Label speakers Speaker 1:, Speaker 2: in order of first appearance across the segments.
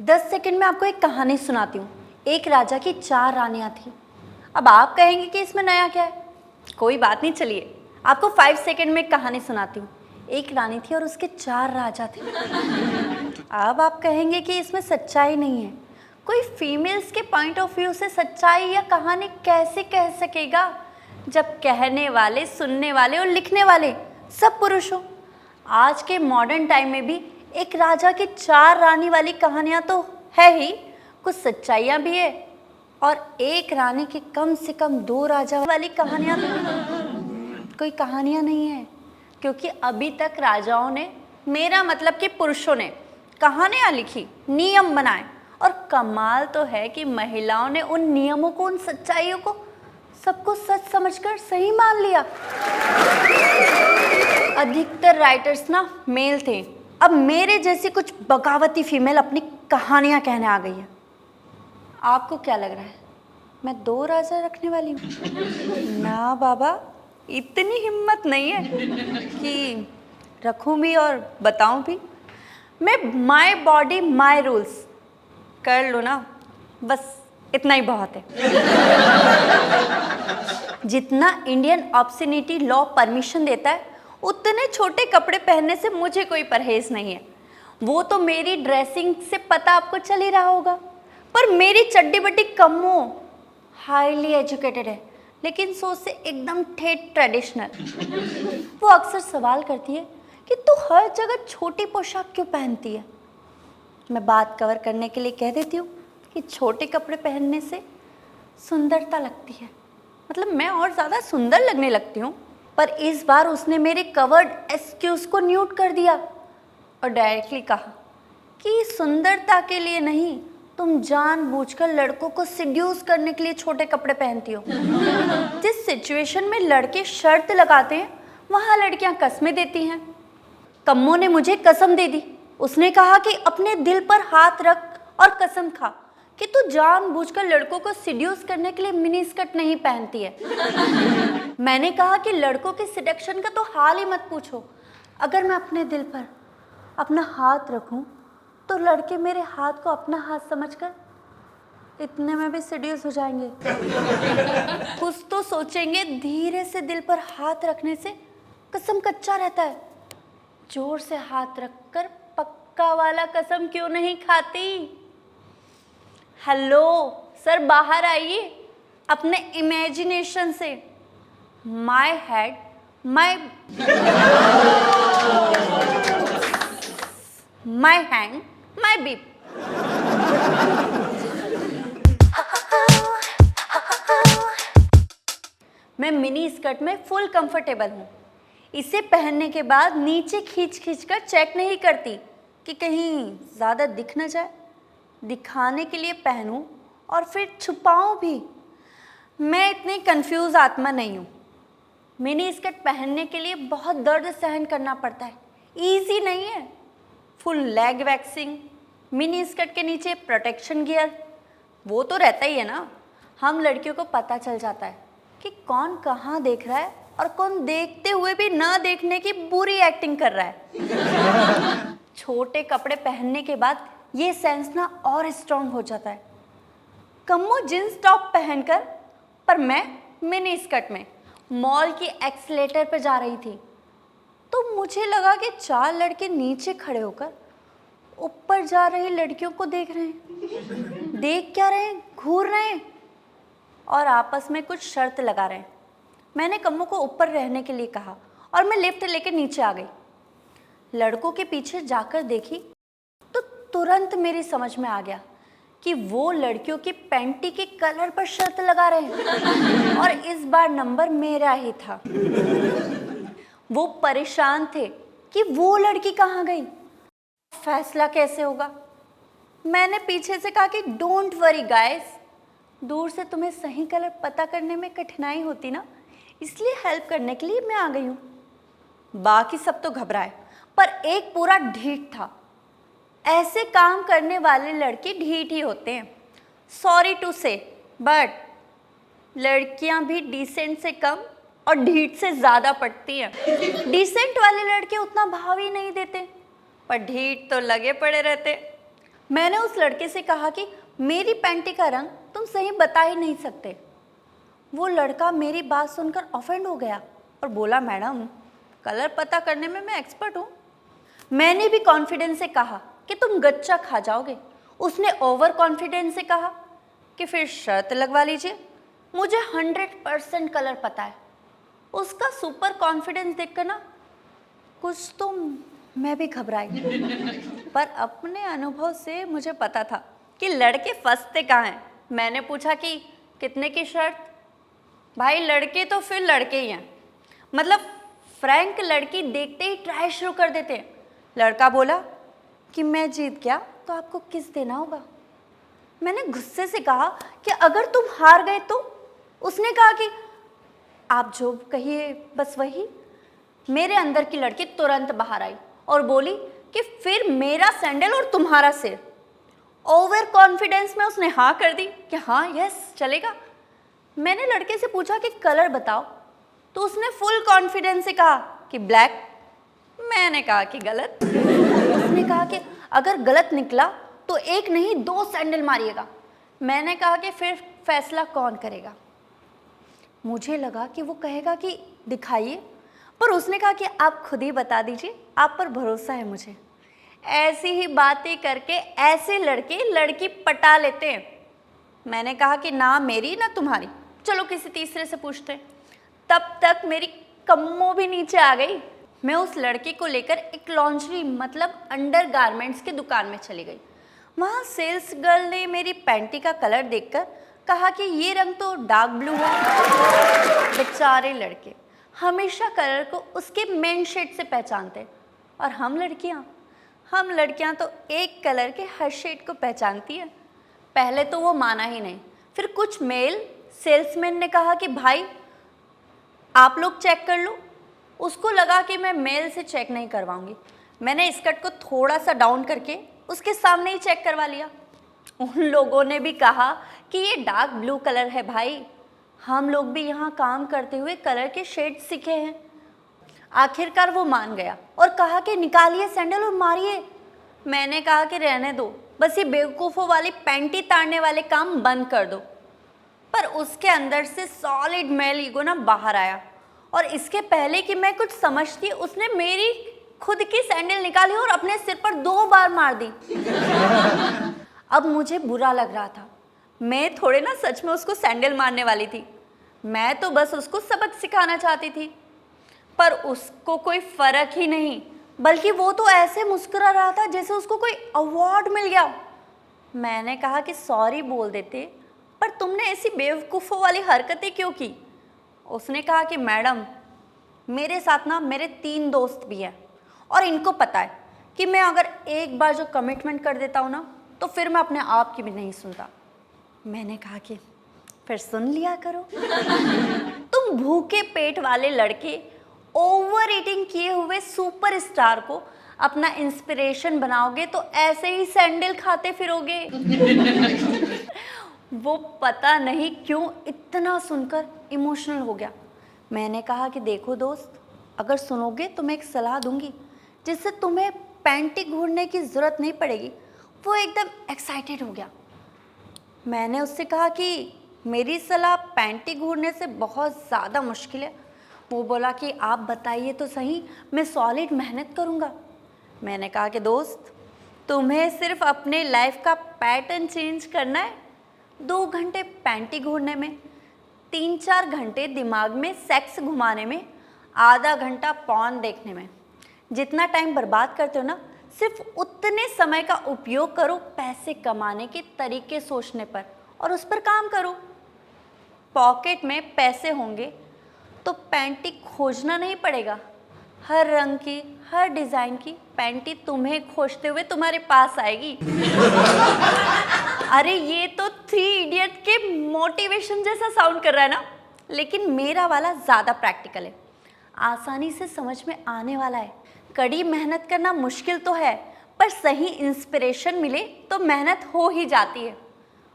Speaker 1: 10 second में आपको एक कहानी सुनाती हूँ। एक राजा की 4 रानियाँ थी। अब आप कहेंगे कि इसमें नया क्या है? कोई बात नहीं, चलिए आपको 5 सेकंड में एक कहानी सुनाती हूँ। एक रानी थी और उसके 4 राजा थे। अब आप कहेंगे कि इसमें सच्चाई नहीं है। कोई फीमेल्स के पॉइंट ऑफ व्यू से सच्चाई या कहानी कैसे कह सकेगा जब कहने वाले, सुनने वाले और लिखने वाले सब पुरुष हो। आज के मॉडर्न टाइम में भी एक राजा की 4 रानी वाली कहानियाँ तो है ही, कुछ सच्चाइयाँ भी है, और एक रानी की कम से कम 2 राजा वाली कहानियाँ कोई कहानियाँ नहीं है, क्योंकि अभी तक राजाओं ने, मेरा मतलब कि पुरुषों ने, कहानियाँ लिखी, नियम बनाए, और कमाल तो है कि महिलाओं ने उन नियमों को, उन सच्चाइयों को सबको सच समझकर सही मान लिया। अधिकतर राइटर्स ना मेल थे। अब मेरे जैसी कुछ बगावती फीमेल अपनी कहानियां कहने आ गई है। आपको क्या लग रहा है मैं 2 राजा रखने वाली हूँ? ना बाबा, इतनी हिम्मत नहीं है कि रखूं भी और बताऊं भी। मैं माय बॉडी माय रूल्स कर लो ना, बस इतना ही बहुत है। जितना इंडियन ऑब्स्टिनिटी लॉ परमिशन देता है, उतने छोटे कपड़े पहनने से मुझे कोई परहेज नहीं है। वो तो मेरी ड्रेसिंग से पता आपको चल ही रहा होगा। पर मेरी चड्डी बड्डी कम्मो हाईली एजुकेटेड है, लेकिन सोच से एकदम ठेठ ट्रेडिशनल। वो अक्सर सवाल करती है कि तू हर जगह छोटी पोशाक क्यों पहनती है? मैं बात कवर करने के लिए कह देती हूँ कि छोटे कपड़े पहनने से सुंदरता लगती है, मतलब मैं और ज़्यादा सुंदर लगने लगती हूँ। पर इस बार उसने मेरे कवर्ड एक्सक्यूज़ को न्यूट कर दिया और डायरेक्टली कहा कि सुंदरता के लिए नहीं, तुम जानबूझकर लड़कों को सिड्यूस करने के लिए छोटे कपड़े पहनती हो। जिस सिचुएशन में लड़के शर्त लगाते हैं, वहाँ लड़कियाँ कस्में देती हैं। कम्मो ने मुझे कसम दे दी। उसने कहा कि अपने दिल पर हाथ रख और कसम खा कि तू जानबूझकर लड़कों को सिड्यूस करने के लिए मिनी स्कर्ट नहीं पहनती है। मैंने कहा कि लड़कों के सिडक्शन का तो हाल ही मत पूछो। अगर मैं अपने दिल पर अपना हाथ रखूं, तो लड़के मेरे हाथ को अपना हाथ समझकर इतने में भी सिड्यूस हो जाएंगे। कुछ तो सोचेंगे, धीरे से दिल पर हाथ रखने से कसम कच्चा रहता है। जोर से हाथ रखकर पक्का वाला कसम क्यों नहीं खाती? हेलो सर, बाहर आइए अपने इमेजिनेशन से। My head my hand my beep. मैं मिनी स्कर्ट में फुल कंफर्टेबल हूँ। इसे पहनने के बाद नीचे खींच खींच कर चेक नहीं करती कि कहीं ज़्यादा दिख न जाए। दिखाने के लिए पहनूं और फिर छुपाऊं भी। मैं इतनी कंफ्यूज आत्मा नहीं हूँ। मिनी स्कर्ट पहनने के लिए बहुत दर्द सहन करना पड़ता है, इजी नहीं है। Full leg waxing, mini skirt के नीचे प्रोटेक्शन गियर, वो तो रहता ही है ना। हम लड़कियों को पता चल जाता है कि कौन कहाँ देख रहा है और कौन देखते हुए भी ना देखने की बुरी एक्टिंग कर रहा है। छोटे कपड़े पहनने के बाद ये सेंस ना और स्ट्रॉन्ग हो जाता है। कम्मो जींस टॉप पहनकर, पर मैं मिनी स्कर्ट में मॉल की एक्सीलेटर पर जा रही थी, तो मुझे लगा कि 4 लड़के नीचे खड़े होकर ऊपर जा रही लड़कियों को देख रहे हैं। देख क्या रहे हैं? घूर रहे हैं और आपस में कुछ शर्त लगा रहे हैं। मैंने कम्मो को ऊपर रहने के लिए कहा और मैं लिफ्ट लेकर नीचे आ गई। लड़कों के पीछे जाकर देखी तो तुरंत मेरी समझ में आ गया कि वो लड़कियों की पैंटी के कलर पर शर्त लगा रहे हैं और इस बार नंबर मेरा ही था। वो परेशान थे कि वो लड़की कहाँ गई, फैसला कैसे होगा। मैंने पीछे से कहा कि डोंट वरी गाइस, दूर से तुम्हें सही कलर पता करने में कठिनाई होती ना, इसलिए हेल्प करने के लिए मैं आ गई हूँ। बाकी सब तो घबराए, पर एक पूरा ढीठ था। ऐसे काम करने वाले लड़के ढीठ ही होते हैं, सॉरी टू से, बट लड़कियां भी डिसेंट से कम और ढीठ से ज़्यादा पड़ती हैं। डिसेंट वाले लड़के उतना भाव ही नहीं देते, पर ढीठ तो लगे पड़े रहते। मैंने उस लड़के से कहा कि मेरी पैंटी का रंग तुम सही बता ही नहीं सकते। वो लड़का मेरी बात सुनकर ऑफेंड हो गया और बोला, मैडम कलर पता करने में मैं एक्सपर्ट हूँ। मैंने भी कॉन्फिडेंस से कहा कि तुम गच्चा खा जाओगे। उसने ओवर कॉन्फिडेंस से कहा कि फिर शर्त लगवा लीजिए, मुझे 100% कलर पता है। उसका सुपर कॉन्फिडेंस देखकर ना कुछ तो मैं भी घबराई, पर अपने अनुभव से मुझे पता था कि लड़के फंसते कहाँ हैं। मैंने पूछा कि कितने की शर्त? भाई लड़के तो फिर लड़के ही हैं, मतलब फ्रैंक लड़की देखते ही ट्राई शुरू कर देते हैं। लड़का बोला कि मैं जीत गया तो आपको किस देना होगा। मैंने गुस्से से कहा कि अगर तुम हार गए तो? उसने कहा कि आप जो कहिए बस वही। मेरे अंदर की लड़की तुरंत बाहर आई और बोली कि फिर मेरा सैंडल और तुम्हारा सिर। ओवर कॉन्फिडेंस में उसने हाँ कर दी कि हाँ यस चलेगा। मैंने लड़के से पूछा कि कलर बताओ, तो उसने फुल कॉन्फिडेंस से कहा कि ब्लैक। मैंने कहा कि गलत। उसने कहा कि अगर गलत निकला तो एक नहीं 2 सैंडल मारिएगा। मैंने कहा कि फिर फैसला कौन करेगा। मुझे लगा कि वो कहेगा कि दिखाइए, पर उसने कहा कि आप खुद ही बता दीजिए, आप पर भरोसा है मुझे। ऐसी ही बातें करके ऐसे लड़के लड़की पटा लेते हैं। मैंने कहा कि ना मेरी ना तुम्हारी, चलो किसी तीसरे से पूछते हैं। तब तक मेरी कम्मो भी नीचे आ गई। मैं उस लड़के को लेकर एक लॉन्ड्री मतलब अंडर गारमेंट्स की दुकान में चली गई। वहाँ सेल्स गर्ल ने मेरी पैंटी का कलर देखकर कहा कि ये रंग तो डार्क ब्लू है। बेचारे लड़के हमेशा कलर को उसके मेन शेड से पहचानते हैं, और हम लड़कियां तो एक कलर के हर शेड को पहचानती है। पहले तो वो माना ही नहीं, फिर कुछ मेल सेल्समैन ने कहा कि भाई आप लोग चेक कर लो। उसको लगा कि मैं मेल से चेक नहीं करवाऊंगी। मैंने स्कर्ट को थोड़ा सा डाउन करके उसके सामने ही चेक करवा लिया। उन लोगों ने भी कहा कि ये डार्क ब्लू कलर है भाई, हम लोग भी यहाँ काम करते हुए कलर के शेड सीखे हैं। आखिरकार वो मान गया और कहा कि निकालिए सैंडल और मारिए। मैंने कहा कि रहने दो, बस ये बेवकूफ़ों वाली पैंटी ताड़ने वाले काम बंद कर दो। पर उसके अंदर से सॉलिड मेल ईगो ना बाहर आया, और इसके पहले कि मैं कुछ समझती उसने मेरी खुद की सैंडल निकाली और अपने सिर पर 2 बार मार दी। अब मुझे बुरा लग रहा था। मैं थोड़े ना सच में उसको सैंडल मारने वाली थी, मैं तो बस उसको सबक सिखाना चाहती थी। पर उसको कोई फर्क ही नहीं, बल्कि वो तो ऐसे मुस्कुरा रहा था जैसे उसको कोई अवार्ड मिल गया। मैंने कहा कि सॉरी बोल देते, पर तुमने ऐसी बेवकूफ़ों वाली हरकतें क्यों की? उसने कहा कि मैडम मेरे साथ ना मेरे 3 दोस्त भी हैं, और इनको पता है कि मैं अगर एक बार जो कमिटमेंट कर देता हूँ ना, तो फिर मैं अपने आप की भी नहीं सुनता। मैंने कहा कि फिर सुन लिया करो। तुम भूखे पेट वाले लड़के ओवर ईटिंग किए हुए सुपरस्टार को अपना इंस्पिरेशन बनाओगे तो ऐसे ही सैंडल खाते फिरोगे। वो पता नहीं क्यों इतना सुनकर इमोशनल हो गया। मैंने कहा कि देखो दोस्त, अगर सुनोगे तो मैं एक सलाह दूंगी जिससे तुम्हें पैंटी घूरने की ज़रूरत नहीं पड़ेगी। वो एकदम एक्साइटेड हो गया। मैंने उससे कहा कि मेरी सलाह पैंटी घूरने से बहुत ज़्यादा मुश्किल है। वो बोला कि आप बताइए तो सही, मैं सॉलिड मेहनत करूँगा। मैंने कहा कि दोस्त, तुम्हें सिर्फ अपने लाइफ का पैटर्न चेंज करना है। 2 घंटे पैंटी घूरने में, 3-4 घंटे दिमाग में सेक्स घुमाने में, आधा घंटा पॉर्न देखने में। जितना टाइम बर्बाद करते हो ना, सिर्फ उतने समय का उपयोग करो पैसे कमाने के तरीके सोचने पर, और उस पर काम करो। पॉकेट में पैसे होंगे तो पैंटी खोजना नहीं पड़ेगा। हर रंग की, हर डिज़ाइन की पैंटी तुम्हें खोजते हुए तुम्हारे पास आएगी। अरे ये तो 3 इडियट के मोटिवेशन जैसा साउंड कर रहा है ना, लेकिन मेरा वाला ज़्यादा प्रैक्टिकल है, आसानी से समझ में आने वाला है। कड़ी मेहनत करना मुश्किल तो है, पर सही इंस्पिरेशन मिले तो मेहनत हो ही जाती है।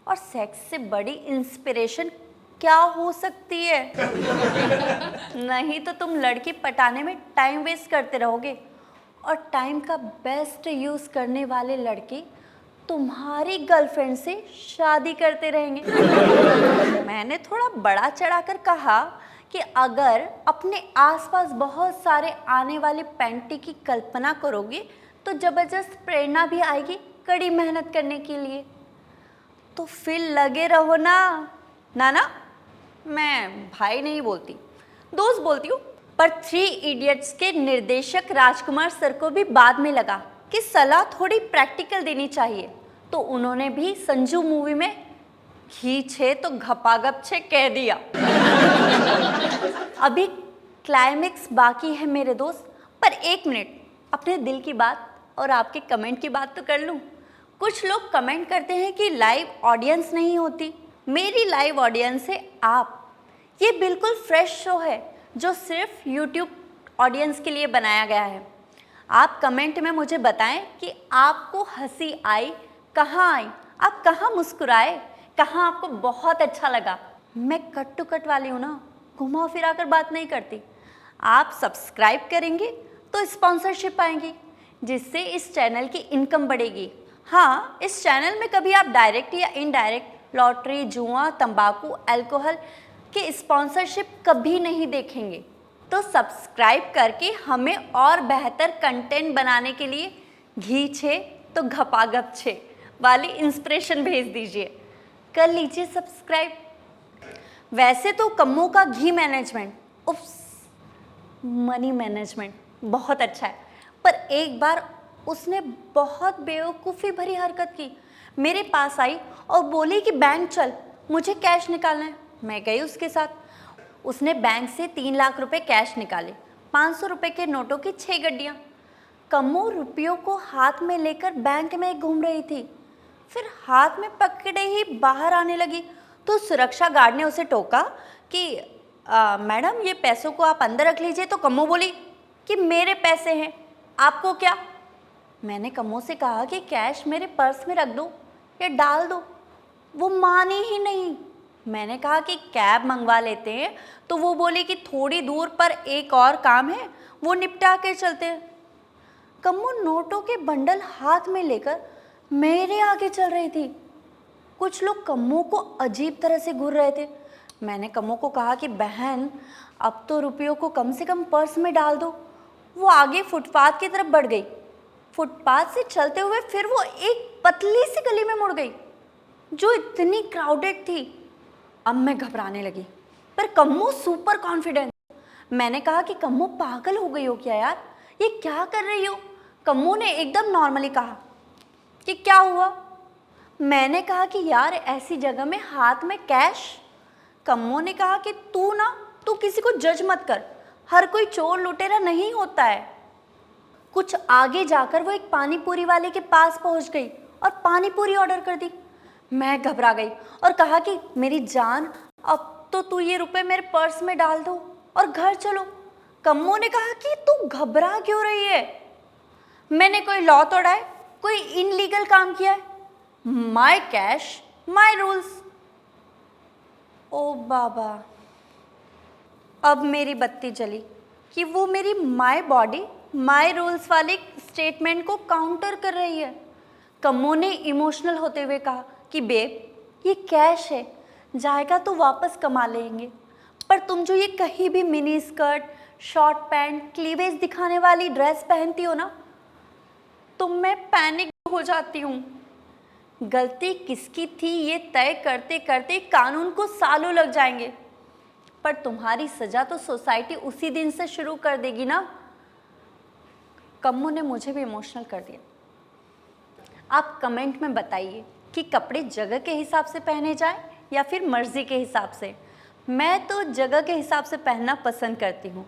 Speaker 1: और सेक्स से बड़ी इंस्पिरेशन क्या हो सकती है? नहीं तो तुम लड़की पटाने में टाइम वेस्ट करते रहोगे, और टाइम का बेस्ट यूज़ करने वाले लड़के तुम्हारी गर्लफ्रेंड से शादी करते रहेंगे। मैंने थोड़ा बड़ा चढ़ाकर कहा कि अगर अपने आसपास बहुत सारे आने वाले पैंटी की कल्पना करोगे तो जबरदस्त प्रेरणा भी आएगी कड़ी मेहनत करने के लिए। तो फिर लगे रहो ना। नाना, मैं भाई नहीं बोलती, दोस्त बोलती हूँ। पर 3 इडियट्स के निर्देशक राजकुमार सर को भी बाद में लगा कि सलाह थोड़ी प्रैक्टिकल देनी चाहिए, तो उन्होंने भी संजू मूवी में खींचे तो घपागप छे कह दिया। अभी क्लाइमेक्स बाकी है मेरे दोस्त, पर 1 मिनट अपने दिल की बात और आपके कमेंट की बात तो कर लूँ। कुछ लोग कमेंट करते हैं कि लाइव ऑडियंस नहीं होती। मेरी लाइव ऑडियंस है आप। ये बिल्कुल फ्रेश शो है जो सिर्फ यूट्यूब ऑडियंस के लिए बनाया गया है। आप कमेंट में मुझे बताएं कि आपको हंसी आई, कहाँ आई, आप कहाँ मुस्कुराए, कहाँ आपको बहुत अच्छा लगा। मैं कट टू कट वाली हूँ ना, घुमा फिरा कर बात नहीं करती। आप सब्सक्राइब करेंगे तो स्पॉन्सरशिप आएंगी, जिससे इस चैनल की इनकम बढ़ेगी। हाँ, इस चैनल में कभी आप डायरेक्ट या इनडायरेक्ट लॉटरी, जुआ, तंबाकू, अल्कोहल के स्पॉन्सरशिप कभी नहीं देखेंगे। तो सब्सक्राइब करके हमें और बेहतर कंटेंट बनाने के लिए घी छे तो घपागप छे वाली इंस्पिरेशन भेज दीजिए। कर लीजिए सब्सक्राइब। वैसे तो कम्मो का घी मैनेजमेंट, उफ्स, मनी मैनेजमेंट बहुत अच्छा है, पर एक बार उसने बहुत बेवकूफ़ी भरी हरकत की। मेरे पास आई और बोली कि बैंक चल, मुझे कैश निकालना है। मैं गई उसके साथ। उसने बैंक से 3 लाख रुपए कैश निकाले, 500 रुपये के नोटों की 6 गड्डियाँ। कम्मो रुपयों को हाथ में लेकर बैंक में घूम रही थी। फिर हाथ में पकड़े ही बाहर आने लगी तो सुरक्षा गार्ड ने उसे टोका कि मैडम, ये पैसों को आप अंदर रख लीजिए। तो कम्मो बोली कि मेरे पैसे हैं, आपको क्या। मैंने कम्मो से कहा कि कैश मेरे पर्स में रख दो या डाल दो। वो मानी ही नहीं। मैंने कहा कि कैब मंगवा लेते हैं, तो वो बोली कि थोड़ी दूर पर एक और काम है, वो निपटा के चलते हैं। कम्मो नोटों के बंडल हाथ में लेकर मेरे आगे चल रही थी। कुछ लोग कम्मो को अजीब तरह से घूर रहे थे। मैंने कम्मो को कहा कि बहन, अब तो रुपयों को कम से कम पर्स में डाल दो। वो आगे फुटपाथ की तरफ बढ़ गई। फुटपाथ से चलते हुए फिर वो एक पतली सी गली में मुड़ गई जो इतनी क्राउडेड थी। अब मैं घबराने लगी, पर कम्मो सुपर कॉन्फिडेंट। मैंने कहा कि कम्मो, पागल हो गई हो क्या यार, ये क्या कर रही हो। कम्मो ने एकदम नॉर्मली कहा कि क्या हुआ। मैंने कहा कि यार, ऐसी जगह में हाथ में कैश। कम्मो ने कहा कि तू किसी को जज मत कर, हर कोई चोर लुटेरा नहीं होता है। कुछ आगे जाकर वो एक पानी पूरी वाले के पास पहुंच गई और पानी पूरी ऑर्डर कर दी। मैं घबरा गई और कहा कि मेरी जान, अब तो तू ये रुपए मेरे पर्स में डाल दो और घर चलो। कम्मो ने कहा कि तू घबरा क्यों रही है, मैंने कोई लॉ तोड़ा है, कोई इनलीगल काम किया है। My cash, my rules. ओ बाबा, अब मेरी बत्ती जली कि वो मेरी माय बॉडी माय रूल्स वाले स्टेटमेंट को काउंटर कर रही है। कम्मो ने इमोशनल होते हुए कहा कि बेब, ये कैश है, जाएगा तो वापस कमा लेंगे, पर तुम जो ये कहीं भी mini skirt, short pant, cleavage दिखाने वाली ड्रेस पहनती हो ना, तो मैं पैनिक हो जाती हूँ। गलती किसकी थी ये तय करते करते कानून को सालों लग जाएंगे, पर तुम्हारी सजा तो सोसाइटी उसी दिन से शुरू कर देगी ना। कम्मो ने मुझे भी इमोशनल कर दिया। आप कमेंट में बताइए कि कपड़े जगह के हिसाब से पहने जाएं या फिर मर्जी के हिसाब से। मैं तो जगह के हिसाब से पहनना पसंद करती हूँ।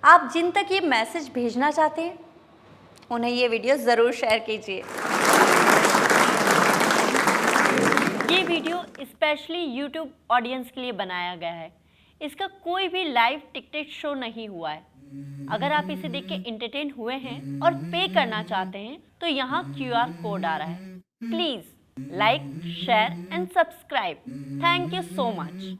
Speaker 1: आप जिन तक ये मैसेज भेजना चाहते हैं उन्हें ये वीडियो ज़रूर शेयर कीजिए। ये वीडियो स्पेशली यूट्यूब ऑडियंस के लिए बनाया गया है। इसका कोई भी लाइव टिकटेड शो नहीं हुआ है। अगर आप इसे देख के एंटरटेन हुए हैं और पे करना चाहते हैं तो यहाँ QR कोड आ रहा है। Please like, share and subscribe. Thank you so much.